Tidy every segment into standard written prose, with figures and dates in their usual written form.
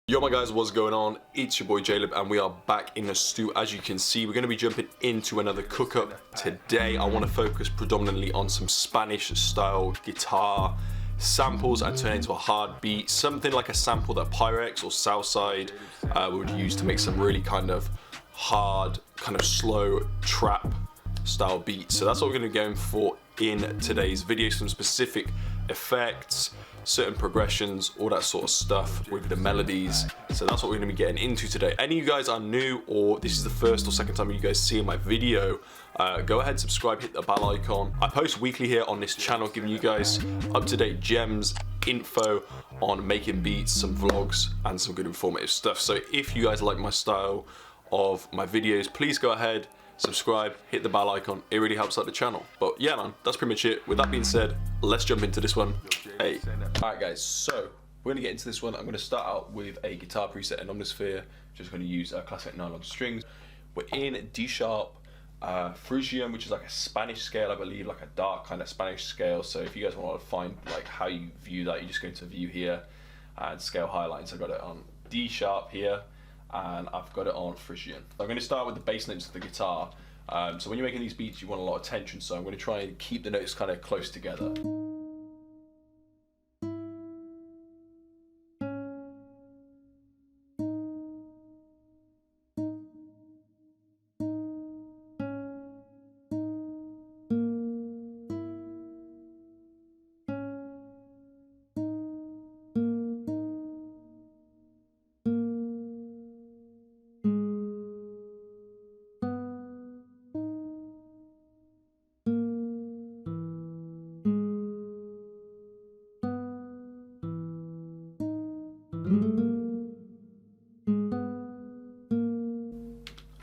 Yo my guys, what's going on? It's your boy Jaleb and we are back in the stew. As you can see, we're going to be jumping into another cook up today. I want to focus predominantly on some Spanish style guitar samples and turn it into a hard beat, something like a sample that Pyrex or Southside would use to make some really kind of hard, kind of slow trap style beats. So that's what we're going to be going for in today's video, some specific effects, certain progressions, all that sort of stuff with the melodies. So that's what we're going to be getting into today. Any of you guys are new or this is the first or second time you guys see my video, go ahead, subscribe, hit the bell icon. I post weekly here on this channel giving you guys up-to-date gems, info on making beats, some vlogs and some good informative stuff. So if you guys like my style of my videos, please go ahead, subscribe, hit the bell icon. It really helps out the channel. But yeah man, that's pretty much it. With that being said, let's jump into this one. Hey. Alright guys, so we're going to get into this one. I'm going to start out with a guitar preset in Omnisphere. Just going to use classic nylon strings. We're in D sharp Frisian, which is like a Spanish scale, I believe, like a dark kind of Spanish scale. So if you guys want to find like how you view that, you're just going to view here and scale highlights. I've got it on D sharp here and I've got it on Frisian. I'm going to start with the bass notes of the guitar. So when you're making these beats, you want a lot of tension. So I'm going to try and keep the notes kind of close together.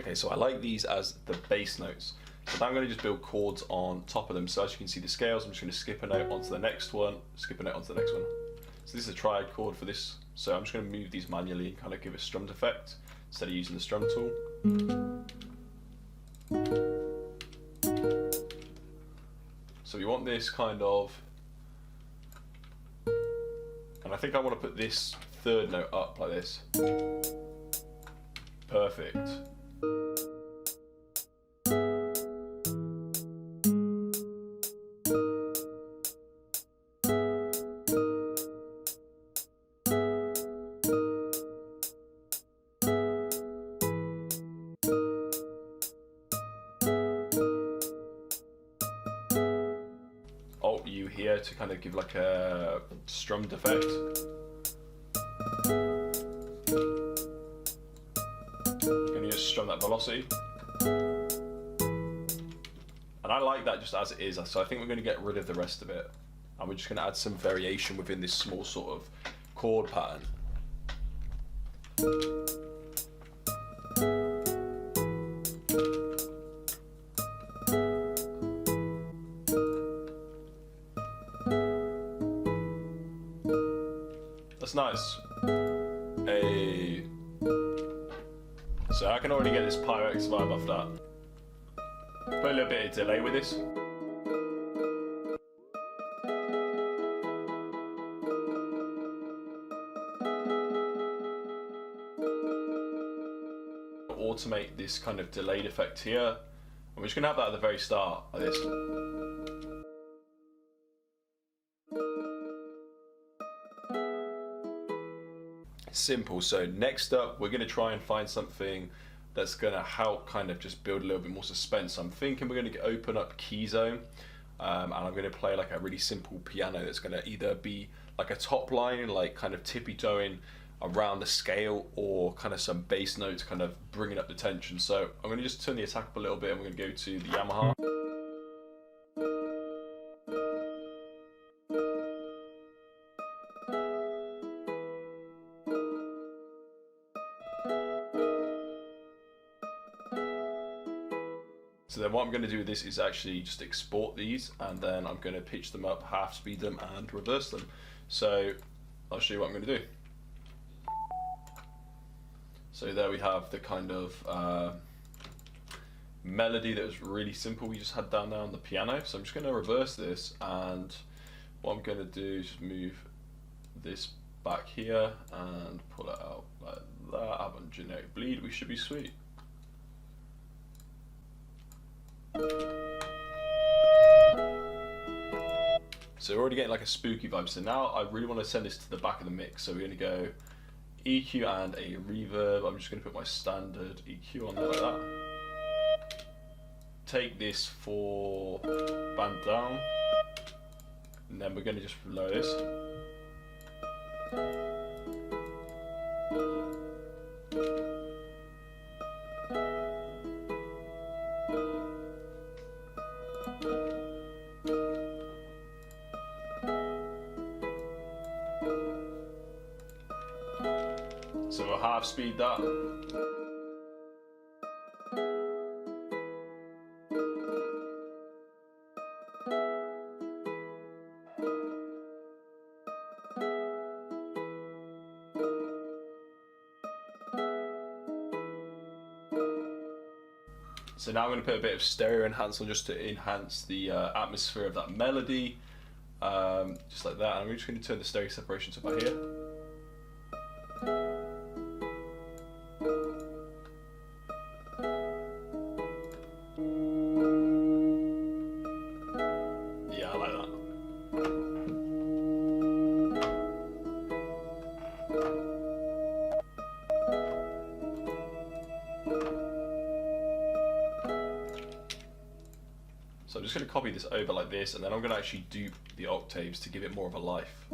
Okay, so I like these as the bass notes. So now I'm going to just build chords on top of them. So as you can see the scales, I'm just going to skip a note onto the next one, skip a note onto the next one. So this is a triad chord for this. So I'm just going to move these manually and kind of give a strummed effect instead of using the strum tool. So we want this kind of, and I think I want to put this third note up like this. Perfect. Alt U here to kind of give like a strummed effect. Can you just strum that velocity? And I like that just as it is, so I think we're going to get rid of the rest of it. And we're just going to add some variation within this small sort of chord pattern. That's nice. Hey. So I can already get this Pyrex vibe off that. Put a little bit of delay with this. Automate this kind of delayed effect here. And we're just going to have that at the very start of this. Simple. So next up, we're going to try and find something that's going to help kind of just build a little bit more suspense. So I'm thinking we're going to open up key zone and I'm going to play like a really simple piano that's going to either be like a top line, like kind of tippy toeing around the scale, or kind of some bass notes kind of bringing up the tension. So I'm going to just turn the attack up a little bit and we're going to go to the Yamaha. So then what I'm going to do with this is actually just export these, and then I'm going to pitch them up, half speed them, and reverse them. So I'll show you what I'm going to do. So there we have the kind of melody that was really simple we just had down there on the piano. So I'm just going to reverse this, and what I'm going to do is just move this back here and pull it out like that, have a generic bleed, we should be sweet. So we're already getting like a spooky vibe. So now I really want to send this to the back of the mix. So we're going to go EQ and a reverb. I'm just going to put my standard EQ on there like that. Take this for band down, and then we're going to just lower this. So we'll half speed that. So now I'm going to put a bit of stereo enhancer just to enhance the atmosphere of that melody, just like that. And we're just going to turn the stereo separation to about here. Yeah, I like that. So I'm just going to copy this over like this, and then I'm going to actually dupe the octaves to give it more of a life.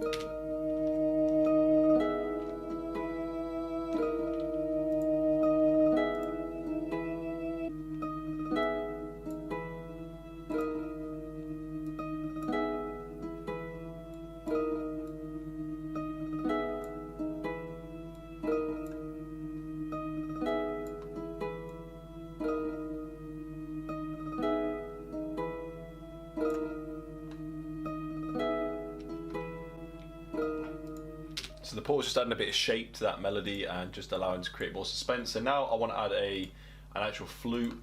So the pause just adding a bit of shape to that melody and just allowing to create more suspense. And now I want to add an actual flute.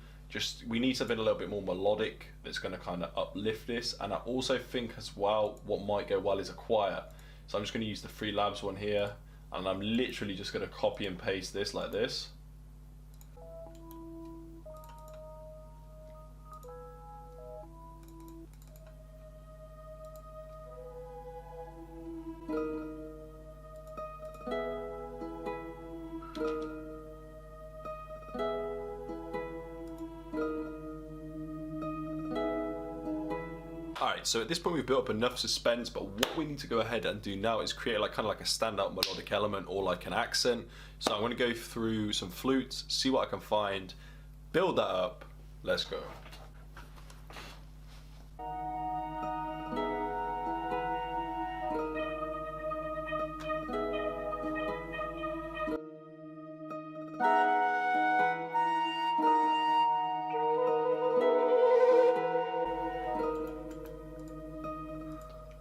We need something a little bit more melodic that's going to kind of uplift this. And I also think as well, what might go well is a choir. So I'm just going to use the Free Labs one here, and I'm literally just going to copy and paste this like this. Alright, so at this point we've built up enough suspense, but what we need to go ahead and do now is create like kind of like a standout melodic element or like an accent. So I'm going to go through some flutes, see what I can find, build that up, let's go.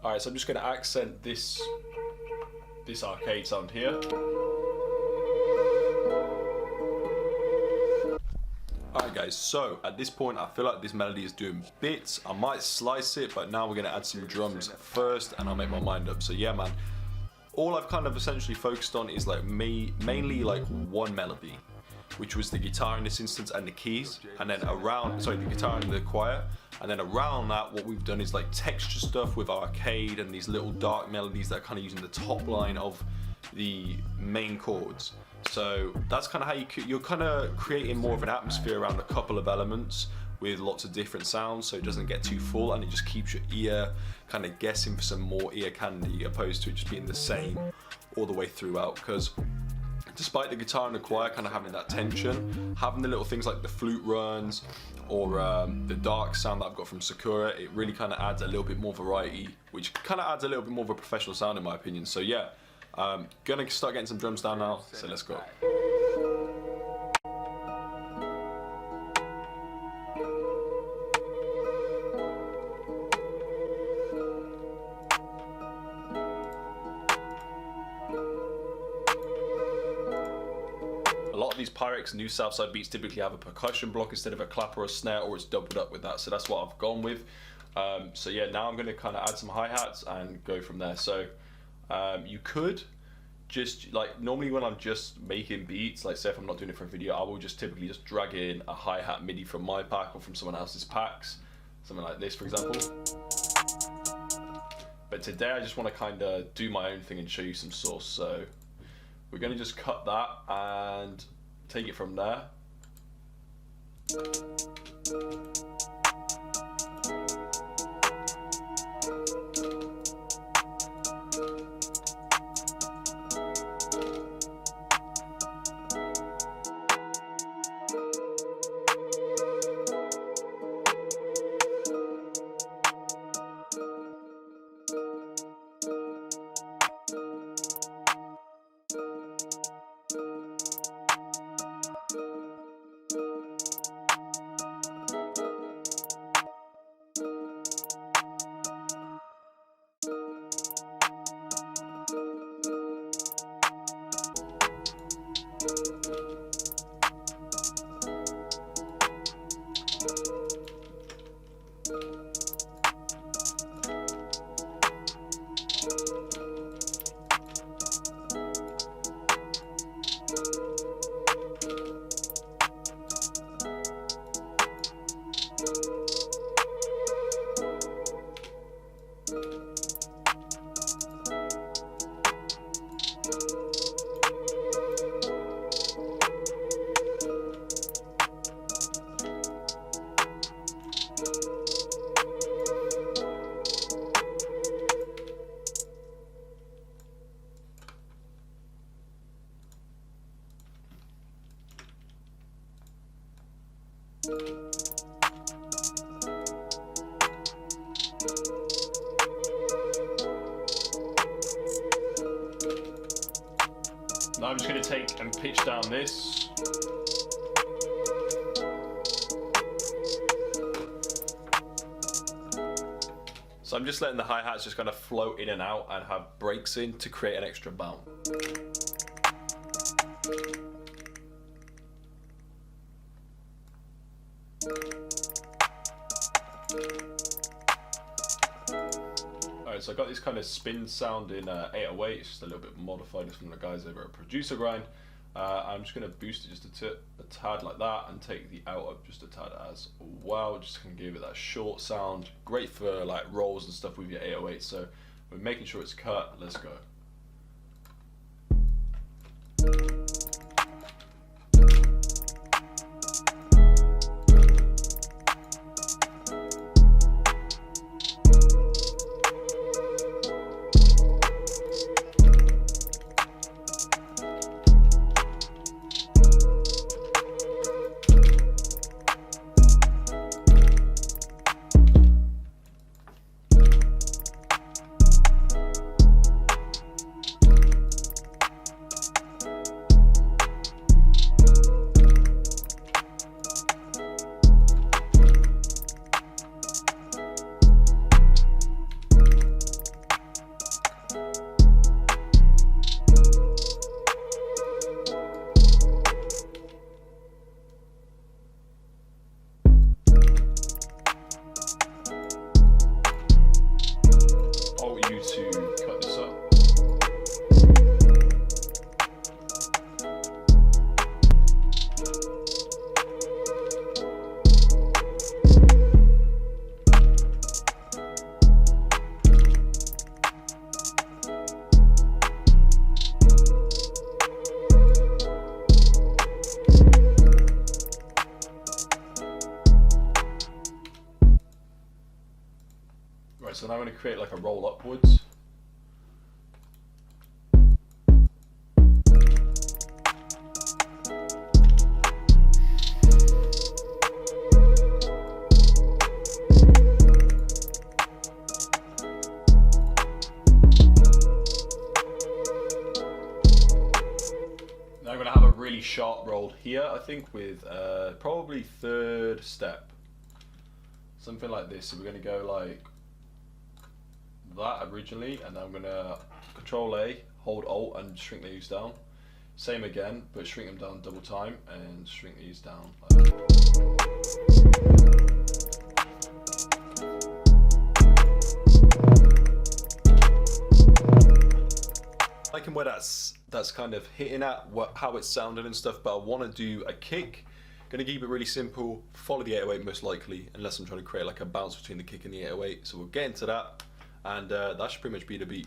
Alright, so I'm just going to accent this arcade sound here. Alright guys, so at this point I feel like this melody is doing bits. I might slice it, but now we're going to add some drums first and I'll make my mind up. So yeah man, all I've kind of essentially focused on is like mainly like one melody, which was the guitar in this instance and the keys, and then the guitar and the choir, and then around that what we've done is like texture stuff with arcade and these little dark melodies that are kind of using the top line of the main chords. So that's kind of how you're kind of creating more of an atmosphere around a couple of elements with lots of different sounds, so it doesn't get too full and it just keeps your ear kind of guessing for some more ear candy, opposed to it just being the same all the way throughout. Because despite the guitar and the choir kind of having that tension, having the little things like the flute runs or the dark sound that I've got from Sakura, it really kind of adds a little bit more variety, which kind of adds a little bit more of a professional sound in my opinion. So yeah, gonna start getting some drums down now, so let's go. lot of these Pyrex new Southside beats typically have a percussion block instead of a clap or a snare, or it's doubled up with that. So that's what I've gone with. So yeah, now I'm going to kind of add some hi-hats and go from there. So you could just, like, normally when I'm just making beats, like say if I'm not doing it for a video, I will just typically just drag in a hi-hat MIDI from my pack or from someone else's packs, something like this for example. But today I just want to kind of do my own thing and show you some source. So we're going to just cut that and take it from there. Now I'm just going to take and pitch down this. So I'm just letting the hi-hats just kind of float in and out and have breaks in to create an extra bounce. Alright, so I got this kind of spin sound in 808, it's just a little bit modified. It's from the guys over at Producer Grind. I'm just going to boost it just a tad like that and take the out up just a tad as well. Just going to give it that short sound. Great for like rolls and stuff with your 808. So we're making sure it's cut. Let's go. So now I'm going to create like a roll upwards. Now I'm going to have a really sharp roll here, I think, with probably third step. Something like this. So we're going to go like that originally, and then I'm going to Control A, hold Alt and shrink these down. Same again, but shrink them down double time and shrink these down like that. I liking where that's kind of hitting at how it's sounding and stuff, but I want to do a kick. Gonna keep it really simple, follow the 808 most likely, unless I'm trying to create like a bounce between the kick and the 808. So we'll get into that, and that should pretty much be the beat.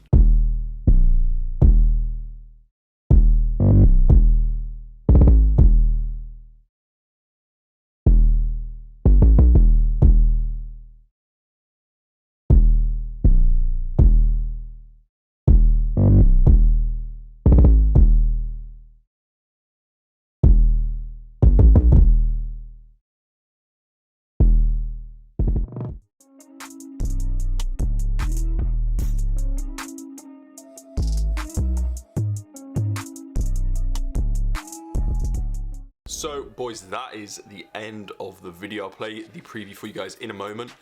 So boys, that is the end of the video. I'll play the preview for you guys in a moment.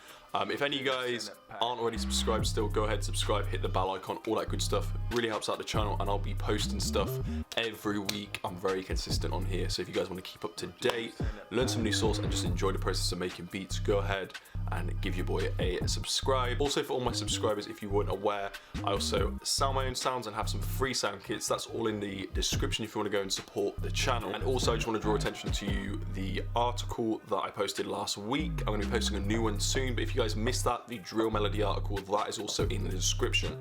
If any of you guys aren't already subscribed still, go ahead, subscribe, hit the bell icon, all that good stuff. It really helps out the channel, and I'll be posting stuff every week. I'm very consistent on here, so if you guys want to keep up to date, learn some new sauce, and just enjoy the process of making beats, go ahead and give your boy a subscribe. Also, for all my subscribers, if you weren't aware, I also sell my own sounds and have some free sound kits. That's all in the description if you want to go and support the channel. And also, I just want to draw attention to the article that I posted last week. I'm going to be posting a new one soon, but if you guys missed that, the drill melody article, that is also in the description.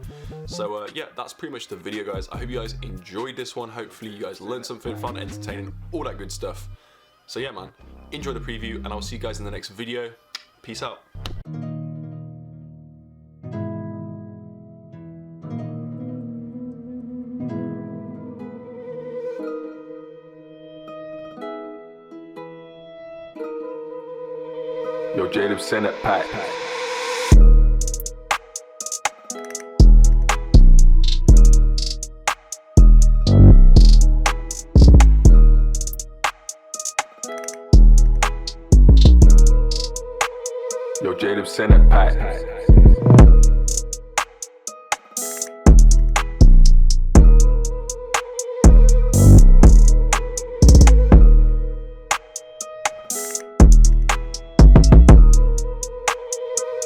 So yeah, that's pretty much the video, guys. I hope you guys enjoyed this one. Hopefully you guys learned something fun, entertaining, all that good stuff. So yeah, man, enjoy the preview, and I'll see you guys in the next video. Peace out. Yo, Jaleb, send it pack. Yo, Jaleb, send it pack.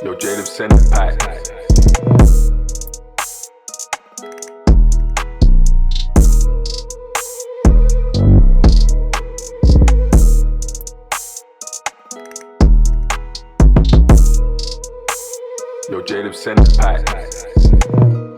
Yo, Jaleb, send it pack. Yo, Jaleb, send it pack.